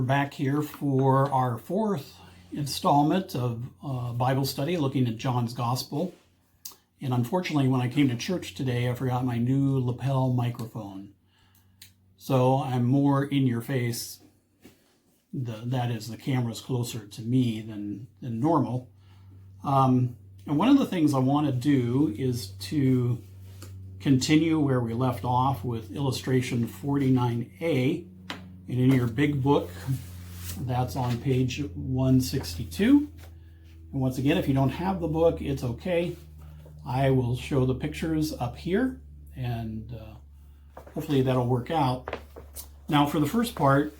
back here for our fourth installment of Bible study looking at John's Gospel. And unfortunately, when I came to church today, I forgot my new lapel microphone. So I'm more in your face. That is, the camera's closer to me than normal. And one of the things I want to do is to continue where we left off with illustration 49A. And in your big book, that's on page 162. And once again, if you don't have the book, it's okay. I will show the pictures up here, and hopefully that'll work out. Now, for the first part,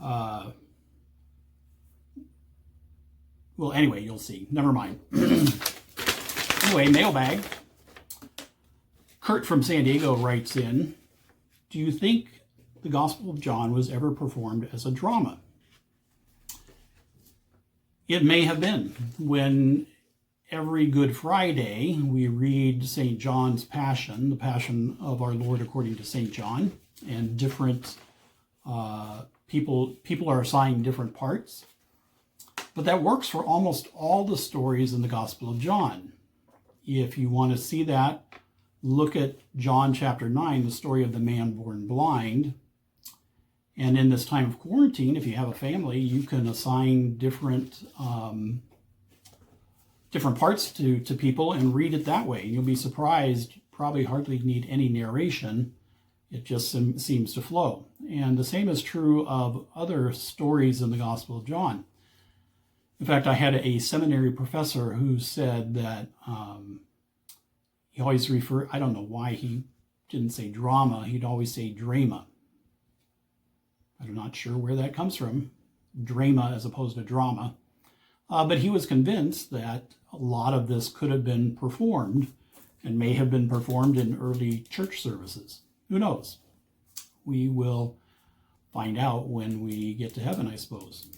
well, anyway, you'll see. Never mind. Anyway, mailbag. Kurt from San Diego writes in, do you think the Gospel of John was ever performed as a drama? It may have been. When every Good Friday we read St. John's Passion, the Passion of our Lord according to St. John, and different people are assigned different parts. But that works for almost all the stories in the Gospel of John. If you want to see that, look at John chapter 9, the story of the man born blind. And in this time of quarantine, if you have a family, you can assign different parts to people and read it that way. And you'll be surprised, probably hardly need any narration. It just seems to flow. And the same is true of other stories in the Gospel of John. In fact, I had a seminary professor who said that he always referred, I don't know why he didn't say drama, he'd always say drama. I'm not sure where that comes from, drama as opposed to drama. But he was convinced that a lot of this could have been performed and may have been performed in early church services. Who knows? We will find out when we get to heaven, I suppose.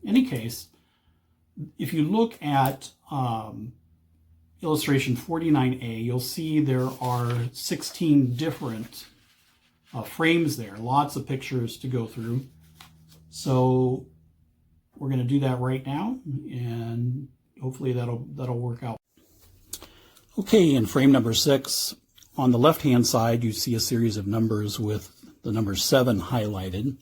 In any case, if you look at illustration 49A, you'll see there are 16 different frames there, lots of pictures to go through. So we're going to do that right now, and hopefully that'll work out. Okay, in frame number 6, on the left-hand side, you see a series of numbers with the number 7 highlighted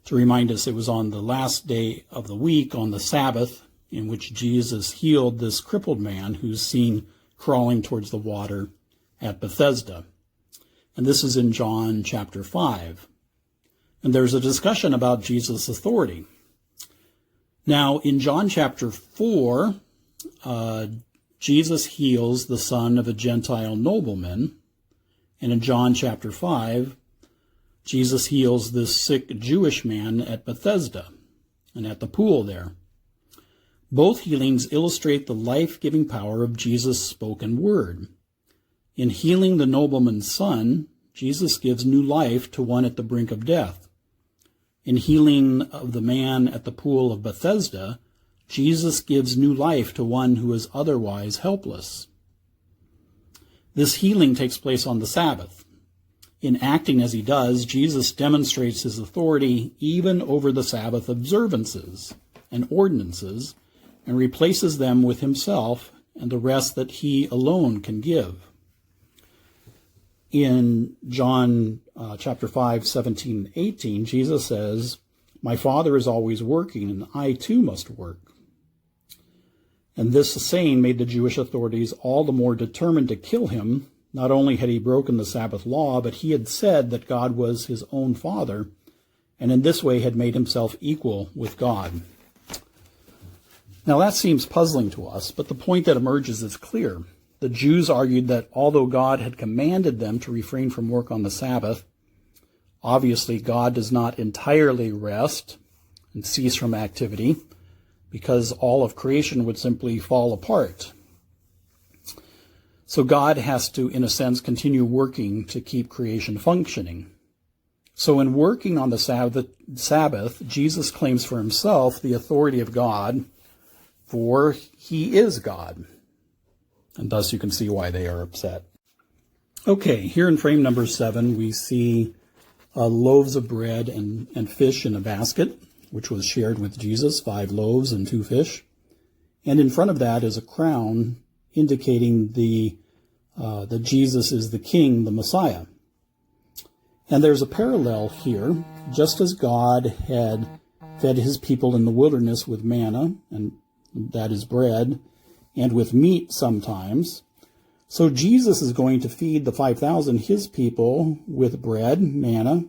to remind us it was on the last day of the week, on the Sabbath, in which Jesus healed this crippled man who's seen crawling towards the water at Bethesda. And this is in John chapter 5. And there's a discussion about Jesus' authority. Now, in John chapter 4, Jesus heals the son of a Gentile nobleman. And in John chapter 5, Jesus heals this sick Jewish man at Bethesda and at the pool there. Both healings illustrate the life-giving power of Jesus' spoken word. In healing the nobleman's son, Jesus gives new life to one at the brink of death. In healing of the man at the pool of Bethesda, Jesus gives new life to one who is otherwise helpless. This healing takes place on the Sabbath. In acting as he does, Jesus demonstrates his authority even over the Sabbath observances and ordinances and replaces them with himself and the rest that he alone can give. In John chapter 5, 17 and 18, Jesus says, "My Father is always working, and I too must work." And this saying made the Jewish authorities all the more determined to kill him. Not only had he broken the Sabbath law, but he had said that God was his own Father, and in this way had made himself equal with God. Now that seems puzzling to us, but the point that emerges is clear. The Jews argued that although God had commanded them to refrain from work on the Sabbath, obviously God does not entirely rest and cease from activity, because all of creation would simply fall apart. So God has to, in a sense, continue working to keep creation functioning. So in working on the Sabbath, Jesus claims for himself the authority of God, for he is God. And thus you can see why they are upset. Okay, here in frame number 7, we see loaves of bread and fish in a basket, which was shared with Jesus, 5 loaves and 2 fish. And in front of that is a crown indicating that Jesus is the King, the Messiah. And there's a parallel here, just as God had fed his people in the wilderness with manna, and that is bread, and with meat sometimes. So Jesus is going to feed the 5,000, his people, with bread, manna,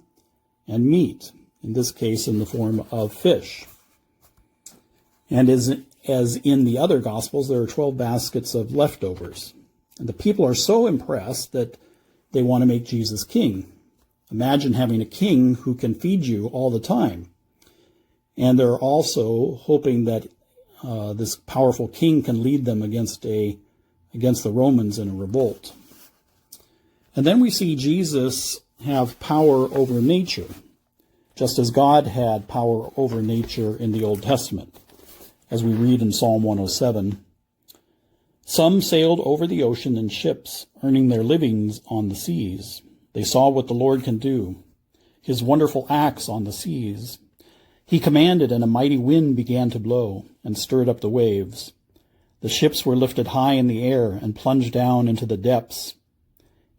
and meat, in this case in the form of fish. And as in the other Gospels, there are 12 baskets of leftovers. And the people are so impressed that they want to make Jesus king. Imagine having a king who can feed you all the time. And they're also hoping that this powerful king can lead them against the Romans in a revolt. And then we see Jesus have power over nature, just as God had power over nature in the Old Testament. As we read in Psalm 107, some sailed over the ocean in ships, earning their livings on the seas. They saw what the Lord can do, his wonderful acts on the seas. He commanded, and a mighty wind began to blow and stirred up the waves. The ships were lifted high in the air and plunged down into the depths.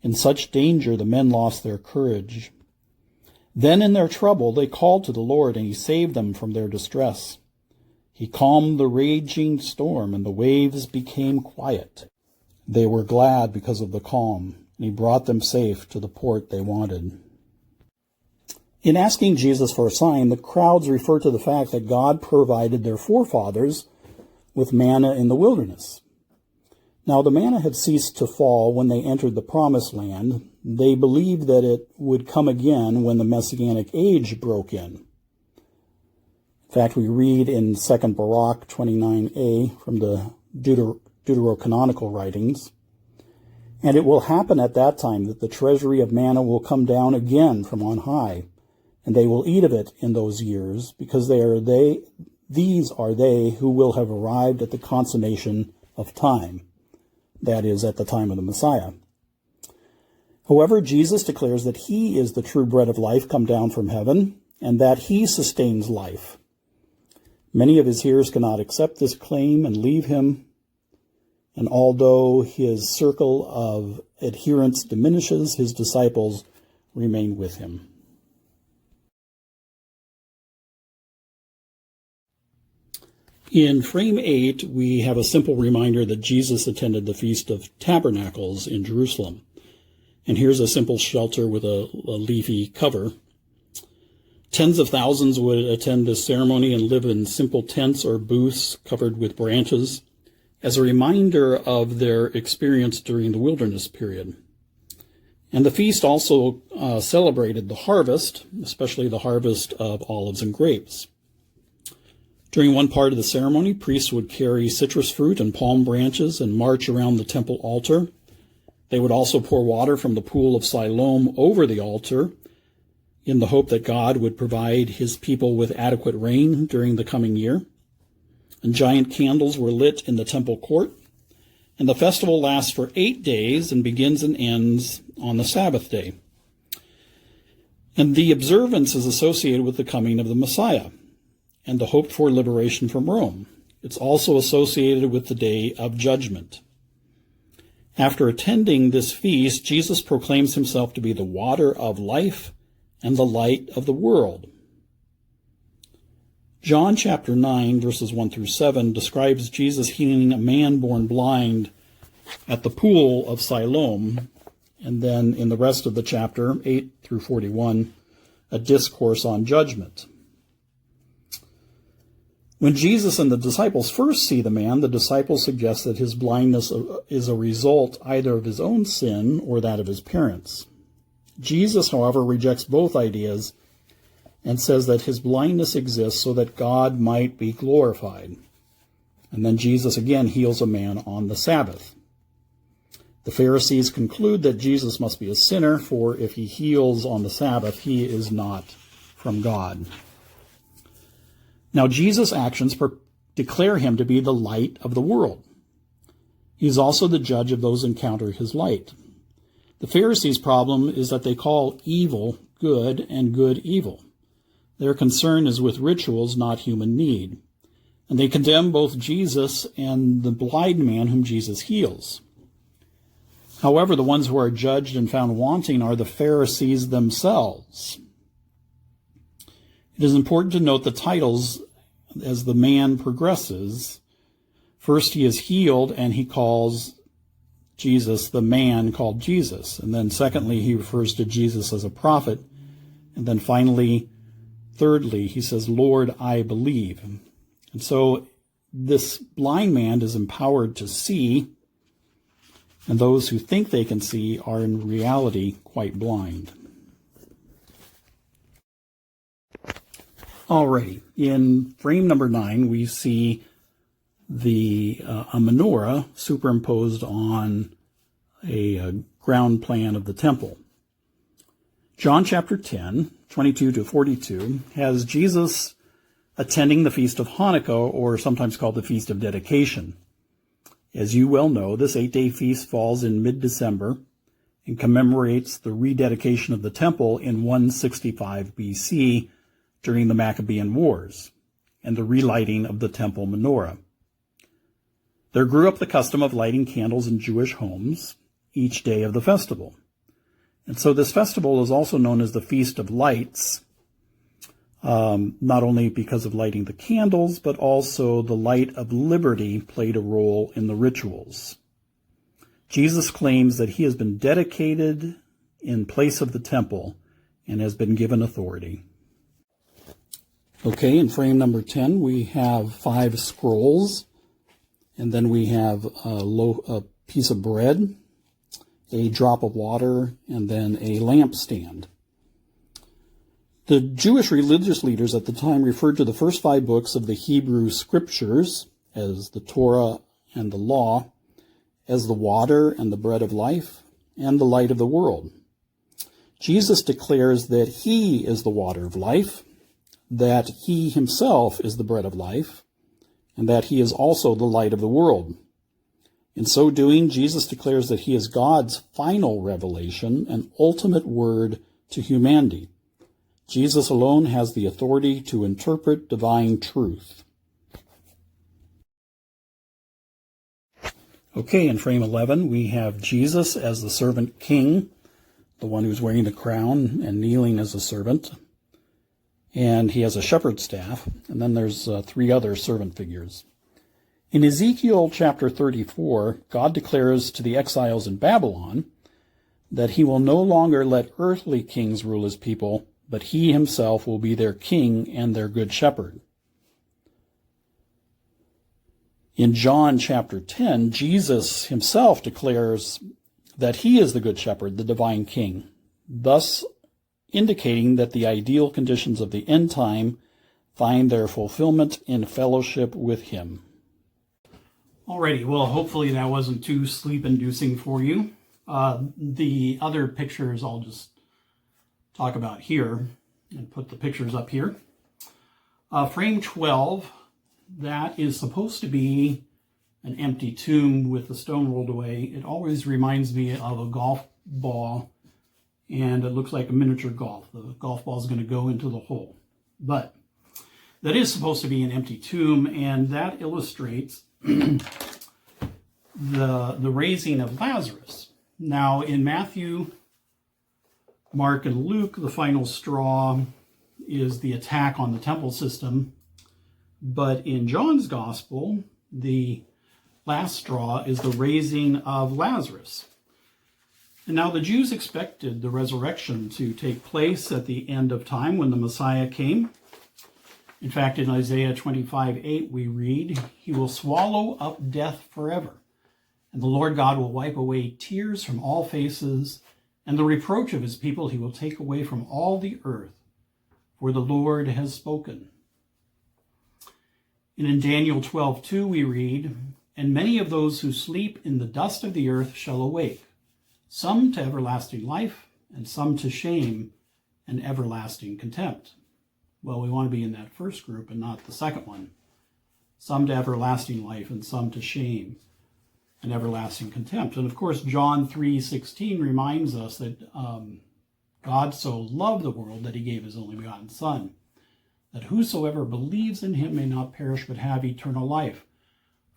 In such danger the men lost their courage. Then in their trouble they called to the Lord, and he saved them from their distress. He calmed the raging storm, and the waves became quiet. They were glad because of the calm, and he brought them safe to the port they wanted. In asking Jesus for a sign, the crowds refer to the fact that God provided their forefathers with manna in the wilderness. Now, the manna had ceased to fall when they entered the Promised Land. They believed that it would come again when the Messianic age broke in. In fact, we read in 2 Baruch 29a from the Deuterocanonical writings, "And it will happen at that time that the treasury of manna will come down again from on high, and they will eat of it in those years, because these are they who will have arrived at the consummation of time," that is, at the time of the Messiah. However, Jesus declares that he is the true bread of life come down from heaven, and that he sustains life. Many of his hearers cannot accept this claim and leave him, and although his circle of adherents diminishes, his disciples remain with him. In frame 8, we have a simple reminder that Jesus attended the Feast of Tabernacles in Jerusalem. And here's a simple shelter with a leafy cover. Tens of thousands would attend this ceremony and live in simple tents or booths covered with branches as a reminder of their experience during the wilderness period. And the feast also celebrated the harvest, especially the harvest of olives and grapes. During one part of the ceremony, priests would carry citrus fruit and palm branches and march around the temple altar. They would also pour water from the pool of Siloam over the altar in the hope that God would provide his people with adequate rain during the coming year. And giant candles were lit in the temple court. And the festival lasts for 8 days and begins and ends on the Sabbath day. And the observance is associated with the coming of the Messiah and the hoped-for liberation from Rome. It's also associated with the Day of Judgment. After attending this feast, Jesus proclaims himself to be the water of life and the light of the world. John chapter 9, verses 1 through 7, describes Jesus healing a man born blind at the pool of Siloam, and then in the rest of the chapter, 8 through 41, a discourse on judgment. When Jesus and the disciples first see the man, the disciples suggest that his blindness is a result either of his own sin or that of his parents. Jesus, however, rejects both ideas and says that his blindness exists so that God might be glorified. And then Jesus again heals a man on the Sabbath. The Pharisees conclude that Jesus must be a sinner, for if he heals on the Sabbath, he is not from God. Now, Jesus' actions declare him to be the light of the world. He is also the judge of those who encounter his light. The Pharisees' problem is that they call evil good and good evil. Their concern is with rituals, not human need. And they condemn both Jesus and the blind man whom Jesus heals. However, the ones who are judged and found wanting are the Pharisees themselves. It is important to note the titles as the man progresses. First, he is healed, and he calls Jesus the man called Jesus. And then secondly, he refers to Jesus as a prophet. And then finally, thirdly, he says, Lord, I believe. And so this blind man is empowered to see, and those who think they can see are in reality quite blind. Alrighty, in frame number 9, we see a menorah superimposed on a ground plan of the temple. John chapter 10, 22 to 42, has Jesus attending the Feast of Hanukkah, or sometimes called the Feast of Dedication. As you well know, this 8-day feast falls in mid-December and commemorates the rededication of the temple in 165 BC during the Maccabean Wars and the relighting of the temple menorah. There grew up the custom of lighting candles in Jewish homes each day of the festival. And so this festival is also known as the Feast of Lights, not only because of lighting the candles, but also the light of liberty played a role in the rituals. Jesus claims that he has been dedicated in place of the temple and has been given authority. Okay, in frame number 10, we have 5 scrolls, and then we have a piece of bread, a drop of water, and then a lampstand. The Jewish religious leaders at the time referred to the first 5 books of the Hebrew Scriptures, as the Torah and the Law, as the water and the bread of life and the light of the world. Jesus declares that he is the water of life, that he himself is the bread of life, and that he is also the light of the world. In so doing, Jesus declares that he is God's final revelation and ultimate word to humanity. Jesus alone has the authority to interpret divine truth. Okay, in frame 11, we have Jesus as the servant king, the one who's wearing the crown and kneeling as a servant. And he has a shepherd's staff, and then there's 3 other servant figures. In Ezekiel chapter 34, God declares to the exiles in Babylon that he will no longer let earthly kings rule his people, but he himself will be their king and their good shepherd. In John chapter 10, Jesus himself declares that he is the good shepherd, the divine king, thus indicating that the ideal conditions of the end time find their fulfillment in fellowship with him. Alrighty, well, hopefully that wasn't too sleep-inducing for you. The other pictures I'll just talk about here and put the pictures up here. Frame 12, that is supposed to be an empty tomb with the stone rolled away. It always reminds me of a golf ball, and it looks like a miniature golf. The golf ball is going to go into the hole. But that is supposed to be an empty tomb, and that illustrates the raising of Lazarus. Now, in Matthew, Mark, and Luke, the final straw is the attack on the temple system. But in John's gospel, the last straw is the raising of Lazarus. And now the Jews expected the resurrection to take place at the end of time when the Messiah came. In fact, in Isaiah 25:8, we read, "He will swallow up death forever, and the Lord God will wipe away tears from all faces, and the reproach of his people he will take away from all the earth, for the Lord has spoken." And in Daniel 12:2, we read, "And many of those who sleep in the dust of the earth shall awake, some to everlasting life, and some to shame and everlasting contempt." Well, we want to be in that first group and not the second one. Some to everlasting life and some to shame and everlasting contempt. And of course, John 3:16 reminds us that God so loved the world that he gave his only begotten Son, that whosoever believes in him may not perish but have eternal life.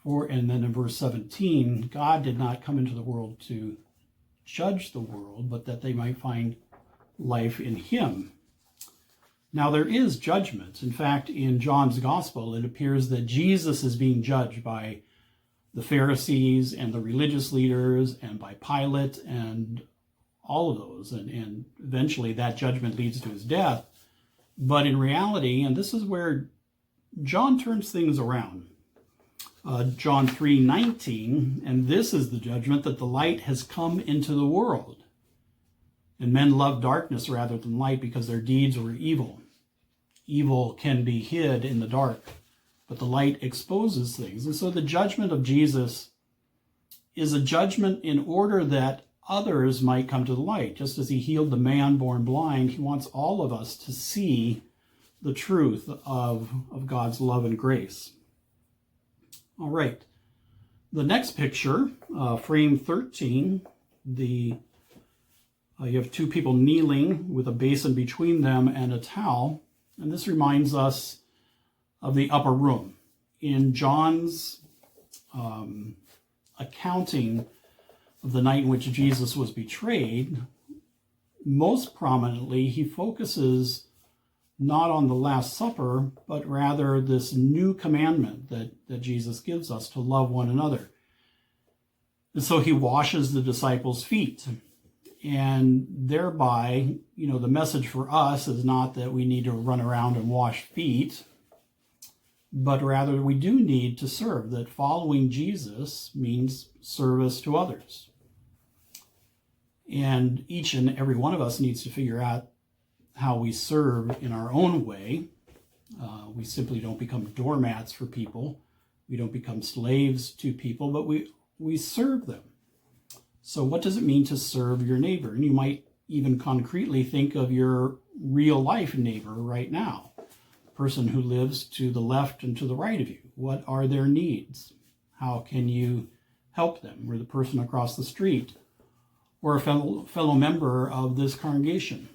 And then in verse 17, God did not come into the world to judge the world, but that they might find life in him. Now there is judgment. In fact, in John's gospel, it appears that Jesus is being judged by the Pharisees and the religious leaders and by Pilate and all of those. And eventually that judgment leads to his death. But in reality, and this is where John turns things around, John 3:19, and this is the judgment, that the light has come into the world, and men love darkness rather than light because their deeds were evil. Evil can be hid in the dark, but the light exposes things. And so the judgment of Jesus is a judgment in order that others might come to the light. Just as he healed the man born blind, he wants all of us to see the truth of God's love and grace. All right. The next picture, frame 13, you have two people kneeling with a basin between them and a towel. And this reminds us of the upper room. In John's accounting of the night in which Jesus was betrayed, most prominently, he focuses not on the Last Supper, but rather this new commandment that Jesus gives us to love one another. And so he washes the disciples' feet. And thereby, the message for us is not that we need to run around and wash feet, but rather we do need to serve, that following Jesus means service to others. And each and every one of us needs to figure out how we serve in our own way. We simply don't become doormats for people. We don't become slaves to people, but we serve them. So what does it mean to serve your neighbor? And you might even concretely think of your real life neighbor right now, the person who lives to the left and to the right of you. What are their needs? How can you help them? Or the person across the street, or a fellow member of this congregation,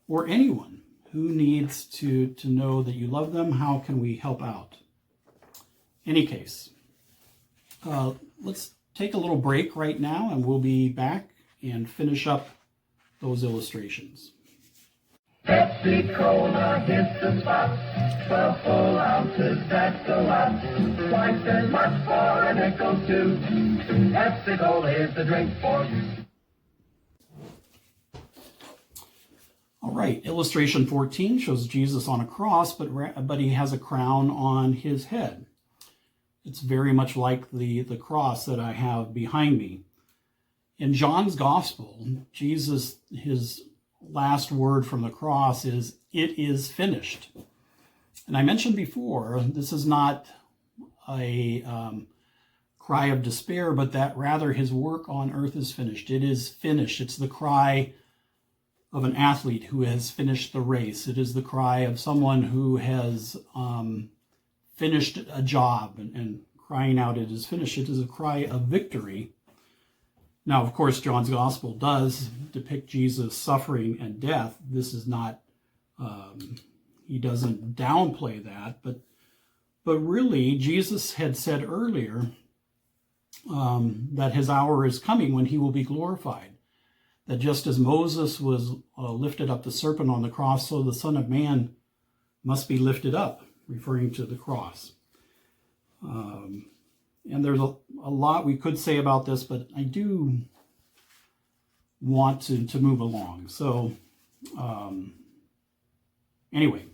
or anyone who needs to know that you love them. How can we help out? Any case, let's take a little break right now, and we'll be back and finish up those illustrations. Pepsi Cola hits the spot. 12 full ounces, that's a lot. Twice as much for a nickel too. Pepsi Cola is the drink for you. All right, illustration 14 shows Jesus on a cross, but he has a crown on his head. It's very much like the cross that I have behind me. In John's gospel, Jesus, his last word from the cross is, "It is finished." And I mentioned before, this is not a cry of despair, but that rather his work on earth is finished. It is finished. It's the cry of an athlete who has finished the race. It is the cry of someone who has finished a job and crying out, "It is finished." It is a cry of victory. Now, of course, John's gospel does depict Jesus' suffering and death. This is not, he doesn't downplay that, but really, Jesus had said earlier that his hour is coming when he will be glorified. That just as Moses was lifted up the serpent on the cross, so the Son of Man must be lifted up, referring to the cross. And there's a lot we could say about this, but I do want to move along. So anyway,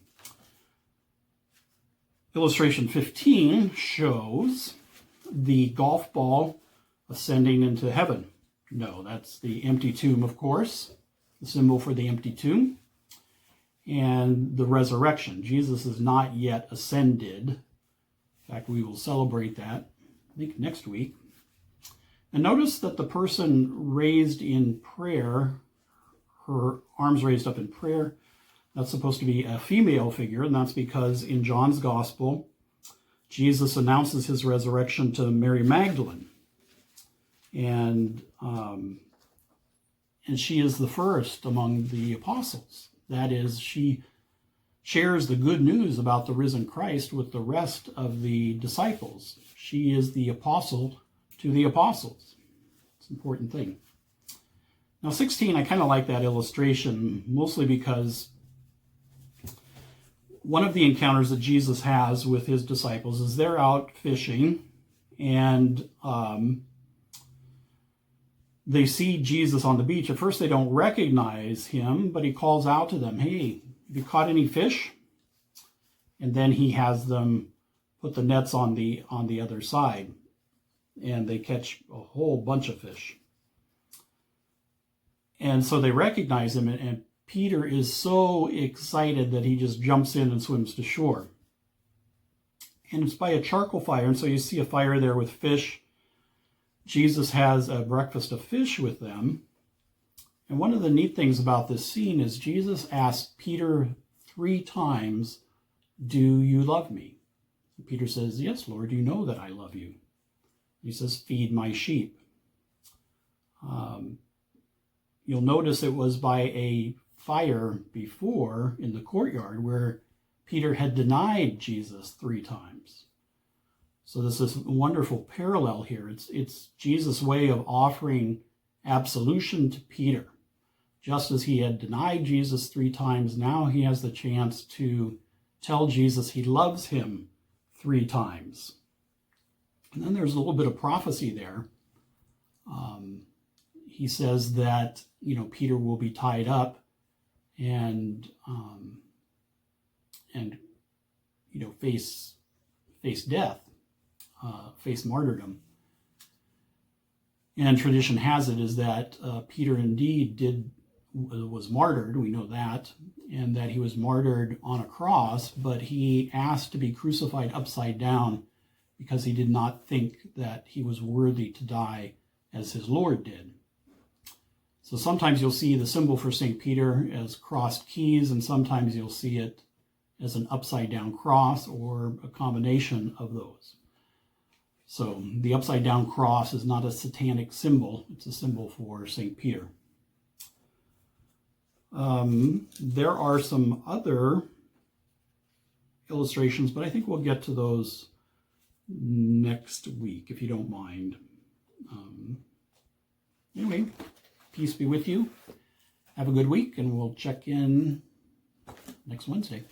illustration 15 shows the golf ball ascending into heaven. No, that's the empty tomb, of course, the symbol for the empty tomb, and the resurrection. Jesus is not yet ascended. In fact, we will celebrate that, I think, next week. And notice that the person raised in prayer, her arms raised up in prayer, that's supposed to be a female figure, and that's because in John's gospel, Jesus announces his resurrection to Mary Magdalene. And she is the first among the apostles. That is, she shares the good news about the risen Christ with the rest of the disciples. She is the apostle to the apostles. It's an important thing. Now 16, I kind of like that illustration, mostly because one of the encounters that Jesus has with his disciples is they're out fishing, and they see Jesus on the beach. At first they don't recognize him, but he calls out to them, "Hey, have you caught any fish?" And then he has them put the nets on the other side, and they catch a whole bunch of fish. And so they recognize him, and Peter is so excited that he just jumps in and swims to shore. And it's by a charcoal fire, and so you see a fire there with fish. Jesus has a breakfast of fish with them. And one of the neat things about this scene is Jesus asked Peter 3 times, "Do you love me?" And Peter says, "Yes, Lord, you know that I love you." He says, "Feed my sheep." You'll notice it was by a fire before in the courtyard where Peter had denied Jesus 3 times. So there's this wonderful parallel here. It's Jesus' way of offering absolution to Peter. Just as he had denied Jesus 3 times, now he has the chance to tell Jesus he loves him 3 times. And then there's a little bit of prophecy there. He says that, Peter will be tied up and face death, face martyrdom. And tradition has it is that Peter indeed was martyred, we know that, and that he was martyred on a cross, but he asked to be crucified upside down because he did not think that he was worthy to die as his Lord did. So sometimes you'll see the symbol for St. Peter as crossed keys, and sometimes you'll see it as an upside down cross or a combination of those. So the upside down cross is not a satanic symbol, it's a symbol for St. Peter. There are some other illustrations, but I think we'll get to those next week, if you don't mind. Anyway, peace be with you. Have a good week, and we'll check in next Wednesday.